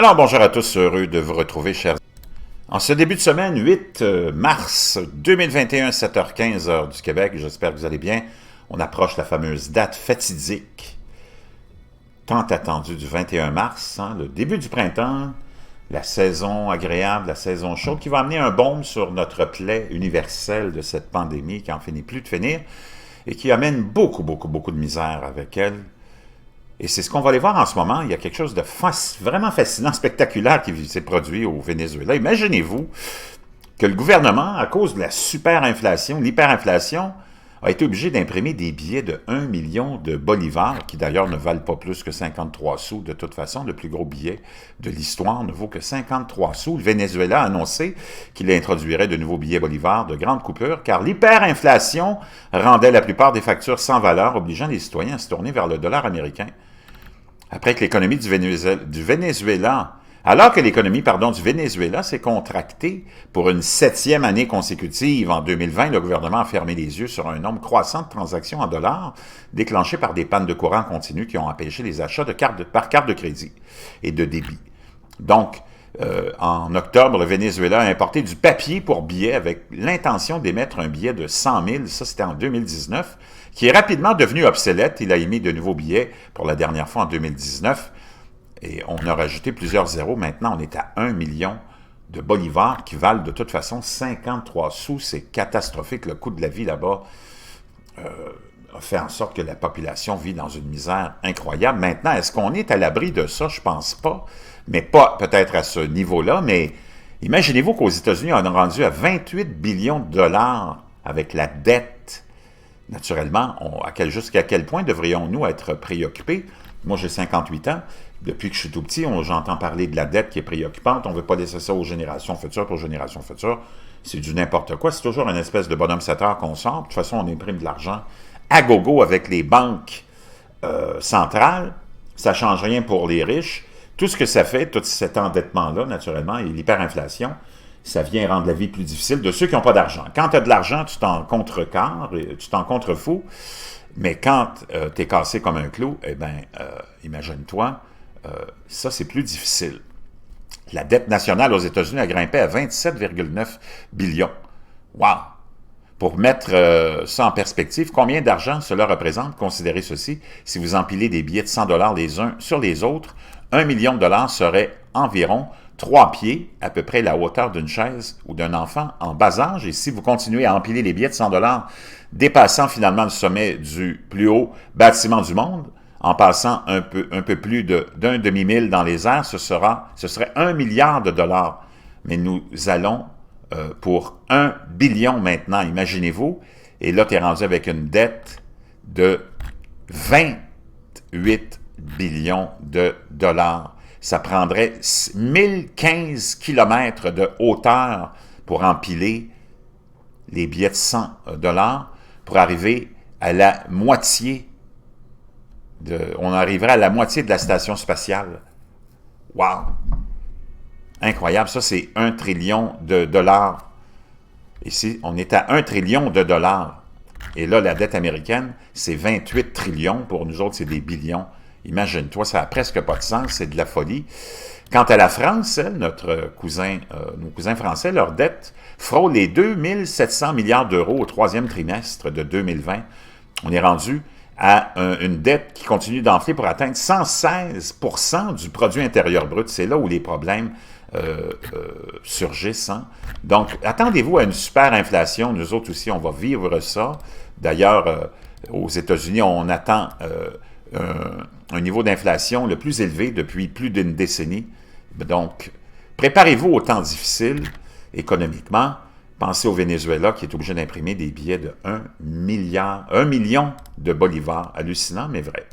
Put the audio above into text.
Alors, bonjour à tous, heureux de vous retrouver, chers amis. En ce début de semaine, 8 mars 2021, 7h15, heure du Québec, j'espère que vous allez bien. On approche la fameuse date fatidique, tant attendue du 21 mars, le début du printemps, la saison agréable, la saison chaude, qui va amener un baume sur notre plaie universelle de cette pandémie qui n'en finit plus de finir et qui amène beaucoup de misère avec elle. Et c'est ce qu'on va aller voir en ce moment. Il y a quelque chose de vraiment fascinant, spectaculaire qui s'est produit au Venezuela. Imaginez-vous que le gouvernement, à cause de la superinflation, l'hyperinflation, a été obligé d'imprimer des billets de 1 million de bolivars, qui d'ailleurs ne valent pas plus que 53 sous de toute façon. Le plus gros billet de l'histoire ne vaut que 53 sous. Le Venezuela a annoncé qu'il introduirait de nouveaux billets bolivars de grande coupure, car l'hyperinflation rendait la plupart des factures sans valeur, obligeant les citoyens à se tourner vers le dollar américain. Après que l'économie du Venezuela, alors que l'économie, du Venezuela s'est contractée pour une 7e année consécutive en 2020, le gouvernement a fermé les yeux sur un nombre croissant de transactions en dollars déclenchées par des pannes de courant continues qui ont empêché les achats par carte de crédit et de débit. Donc, en octobre, le Venezuela a importé du papier pour billets avec l'intention d'émettre un billet de 100 000, ça c'était en 2019, qui est rapidement devenu obsolète. Il a émis de nouveaux billets pour la dernière fois en 2019 et on a rajouté plusieurs zéros. Maintenant, on est à 1 million de bolivars qui valent de toute façon 53 sous. C'est catastrophique. Le coût de la vie là-bas a fait en sorte que la population vit dans une misère incroyable. Maintenant, est-ce qu'on est à l'abri de ça? Je pense pas. Mais pas peut-être à ce niveau-là, mais imaginez-vous qu'aux États-Unis, on est rendu à 28 billions de dollars avec la dette. Naturellement, jusqu'à quel point devrions-nous être préoccupés? Moi, j'ai 58 ans. Depuis que je suis tout petit, j'entends parler de la dette qui est préoccupante. On ne veut pas laisser ça aux générations futures pour générations futures. C'est du n'importe quoi. C'est toujours une espèce de bonhomme 7 heures qu'on sort. De toute façon, on imprime de l'argent à gogo avec les banques centrales. Ça ne change rien pour les riches. Tout ce que ça fait, tout cet endettement-là, naturellement, et l'hyperinflation, ça vient rendre la vie plus difficile de ceux qui n'ont pas d'argent. Quand tu as de l'argent, tu t'en contrecarres, tu t'en contrefous, mais quand tu es cassé comme un clou, imagine-toi, ça c'est plus difficile. La dette nationale aux États-Unis a grimpé à 27,9 billions. Wow! Pour mettre ça en perspective, combien d'argent cela représente? Considérez ceci, si vous empilez des billets de 100 $ les uns sur les autres, 1 million de dollars serait environ 3 pieds, à peu près la hauteur d'une chaise ou d'un enfant en bas âge. Et si vous continuez à empiler les billets de 100 $, dépassant finalement le sommet du plus haut bâtiment du monde, en passant un peu plus d'un demi-mille dans les airs, ce serait 1 milliard de dollars. Mais nous allons pour 1 billion maintenant, imaginez-vous. Et là, tu es rendu avec une dette de 28 billions de dollars. Ça prendrait 1015 km de hauteur pour empiler les billets de 100 $ pour arriver à la moitié on arriverait à la moitié de la station spatiale. Wow! Incroyable, ça c'est 1 trillion de dollars. Ici, on est à 1 trillion de dollars. Et là, la dette américaine, c'est 28 trillions. Pour nous autres, c'est des billions. Imagine-toi, ça n'a presque pas de sens, c'est de la folie. Quant à la France, elle, nos cousins français, leur dette frôle les 2700 milliards d'euros au 3e trimestre de 2020. On est rendu à une dette qui continue d'enfler pour atteindre 116 % du produit intérieur brut. C'est là où les problèmes surgissent. Donc, attendez-vous à une super inflation. Nous autres aussi, on va vivre ça. D'ailleurs, aux États-Unis, on attend un niveau d'inflation le plus élevé depuis plus d'une décennie. Donc, préparez-vous aux temps difficiles économiquement. Pensez au Venezuela qui est obligé d'imprimer des billets de 1 million de bolivars. Hallucinant, mais vrai.